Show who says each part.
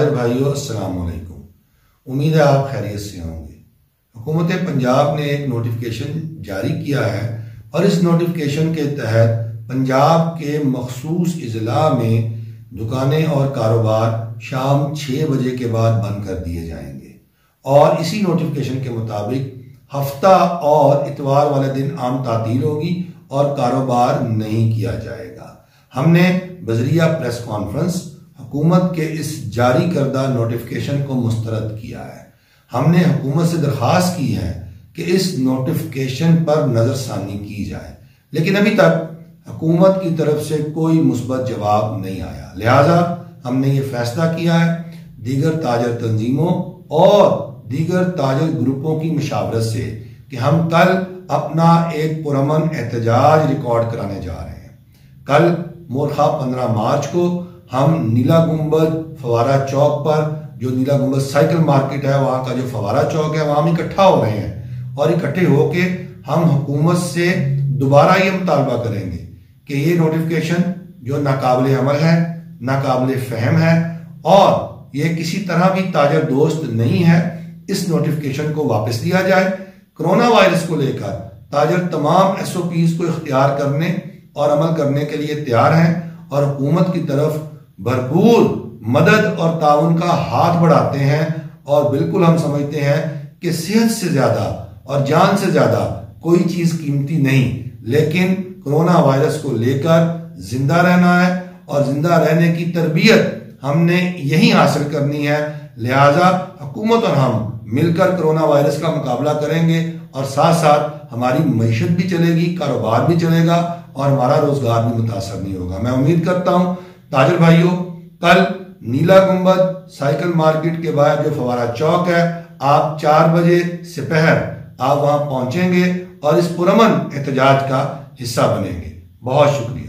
Speaker 1: ताजर भाइयों अस्सलाम वालेकुम। उम्मीद है आप खैरियत से होंगे। हुकूमत पंजाब ने एक नोटिफिकेशन जारी किया है और इस नोटिफिकेशन के तहत पंजाब के मखसूस इजला में दुकानें और कारोबार शाम 6 बजे के बाद बंद कर दिए जाएंगे और इसी नोटिफिकेशन के मुताबिक हफ्ता और इतवार वाले दिन आम तातील होगी और कारोबार नहीं किया जाएगा। हमने बजरिया प्रेस कॉन्फ्रेंस हुकूमत के इस जारी करदा नोटिफिकेशन को मुस्तरद किया है। हमने हुकूमत से दरख्वास्त की है कि इस नोटिफिकेशन पर नजरसानी की जाए, लेकिन अभी तक हुकूमत की तरफ से कोई मुस्बत जवाब नहीं आया। लिहाजा हमने ये फैसला किया है दीगर ताजर तंजीमों और दीगर ताजर ग्रुपों की मशावरत से कि हम कल अपना एक पुरअमन एहतजाज रिकॉर्ड कराने जा रहे हैं। कल मोरखा 15 मार्च को हम नीला गुंबद फवारा चौक पर, जो नीला गुंबद साइकिल मार्केट है वहां का जो फवारा चौक है, वहां हम इकट्ठा हो रहे हैं और इकट्ठे होके हम हुकूमत से दोबारा ये मुतालबा करेंगे कि ये नोटिफिकेशन जो नाकाबिल अमल है, नाकाबिल फहम है और ये किसी तरह भी ताजर दोस्त नहीं है, इस नोटिफिकेशन को वापस लिया जाए। कोरोना वायरस को लेकर ताजर तमाम SOPs को इख्तियार करने और अमल करने के लिए तैयार हैं और हुकूमत की तरफ भरपूर मदद और ताउन का हाथ बढ़ाते हैं और बिल्कुल हम समझते हैं कि सेहत से ज्यादा और जान से ज्यादा कोई चीज कीमती नहीं, लेकिन कोरोना वायरस को लेकर जिंदा रहना है और जिंदा रहने की तरबियत हमने यही हासिल करनी है। लिहाजा हुकूमत और हम मिलकर कोरोना वायरस का मुकाबला करेंगे और साथ साथ हमारी मईशत भी चलेगी, कारोबार भी चलेगा और हमारा रोजगार भी मुतासर नहीं होगा। मैं उम्मीद करता हूं ताजर भाइयों, कल नीला गुंबद साइकिल मार्केट के बाहर जो फवारा चौक है, आप 4 बजे दोपहर आप वहां पहुंचेंगे और इस पुरअमन एहतजाज का हिस्सा बनेंगे। बहुत शुक्रिया।